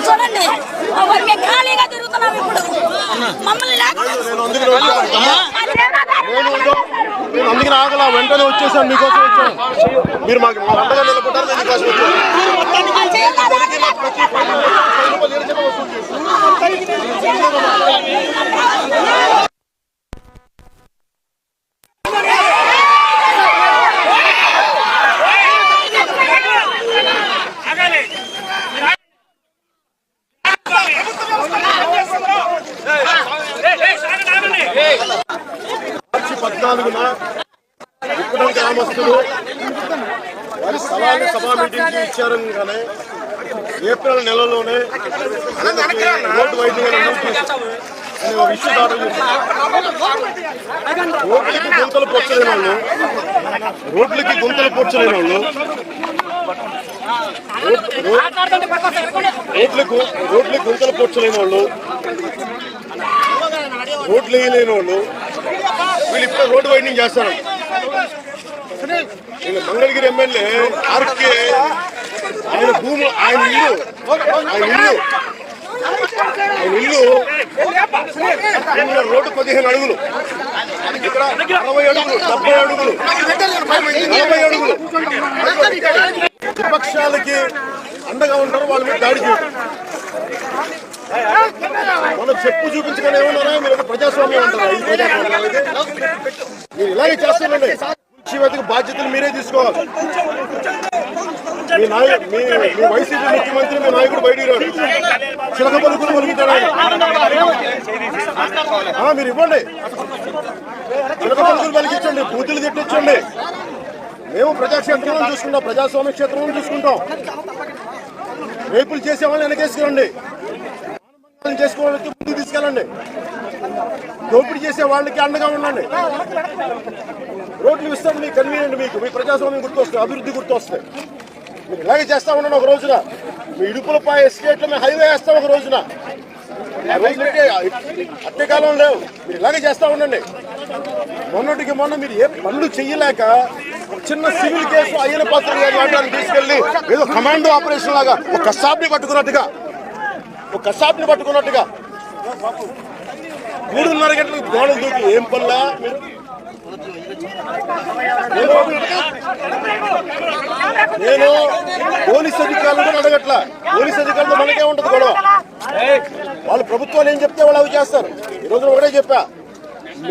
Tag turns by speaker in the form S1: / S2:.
S1: చూడండి ఖాళీగా తిరుగుతున్నాం ఇప్పుడు మమ్మల్ని
S2: నేను అందుకే ఆగలా వెంటనే వచ్చేసాను మీకోసం వచ్చాను మీరు మాకు అండగా నిలబడ్డారు నేను మీకోసం వచ్చాను మార్చి 14న ఉప్పడం గ్రామస్తులు వారి స్థలాన్ని సభా మీటింగ్కి ఇచ్చారు. కానీ ఏప్రిల్ నెలలోనే రోడ్డు వైద్యులు ఇష్యూ దాడు రోడ్లకి గుంతలు పొచ్చలేని వాళ్ళు రోడ్లకి గుంతలు పొచ్చలేని వాళ్ళు రోడ్లకి గుంతలు పొచ్చలేని వాళ్ళు రోడ్లు వేయలేని వాళ్ళు వీళ్ళు ఇప్పుడు రోడ్డు వైడింగ్ చేస్తారు. మంగళగిరి ఎమ్మెల్యే ఆర్కే ఆయన భూమి ఆయన ఇల్లు రోడ్డు 15 అడుగులు, ఇక్కడ 60 అడుగులు, 70 అడుగులు, 40 అడుగులు. విపక్షాలకి అండగా ఉంటారు, వాళ్ళ మీద దాడి చేయడం. మనం చెప్పు చూపించుకొని ఏమన్నారా మీరు ప్రజాస్వామ్యం అంటారా? ఈ ప్రజాస్వామ్యానికి మీరు ఇలాగే చేస్తానండి. వెతికి బాధ్యతలు మీరే తీసుకోవాలి. మీ వైసీపీ ముఖ్యమంత్రి మీ నాయకుడు బయటికి రాడు, చిలక పలుకులు పలుకుతాడు. మీరు ఇవ్వండి, చిలక పలుకులు పలికించండి, బూతులు తిట్టించండి. మేము ప్రజాక్షేత్రంలో చూసుకుంటాం, ప్రజాస్వామ్య క్షేత్రంలో చూసుకుంటాం. రేపులు చేసే వాళ్ళని వెనకేసుకురండి, చేసుకోవడానికి ముందుకు తీసుకెళ్ళండి, దోపిడీ చేసే వాళ్ళకి అండగా ఉండండి. రోడ్లు ఇస్తాం మీకు కన్వీనియంట్, మీకు మీ ప్రజాస్వామ్యం గుర్తొస్తుంది, అభివృద్ధి గుర్తొస్తుంది. మీరు ఇలాగే చేస్తా ఉండండి. ఒక రోజున మీ ఇడుపులపై ఎస్టేట్లో మేము హైవే వేస్తాం. ఒక రోజున ఆ రోజులకే అట్టే కాలం లేవు. మీరు ఇలాగే చేస్తా ఉండండి. మొన్నటికి మొన్న మీరు ఏ పనులు చెయ్యలేక చిన్న సివిల్ కేసు అయ్యన పాత్ర గారిని తీసుకెళ్లి ఏదో కమాండో ఆపరేషన్ లాగా ఒక కసాబ్ని పట్టుకున్నట్టుగా 3:30 గంటలకు గోడలు దూకి ఏం పనులా మీరు? నేను పోలీస్ అధికారులు కూడా అడగట్లా. పోలీస్ అధికారులతో మనకే ఉంటది గొడవ. వాళ్ళు ప్రభుత్వాలు ఏం చెప్తే వాళ్ళు అవి చేస్తారు. ఈ రోజున ఒకటే చెప్పా,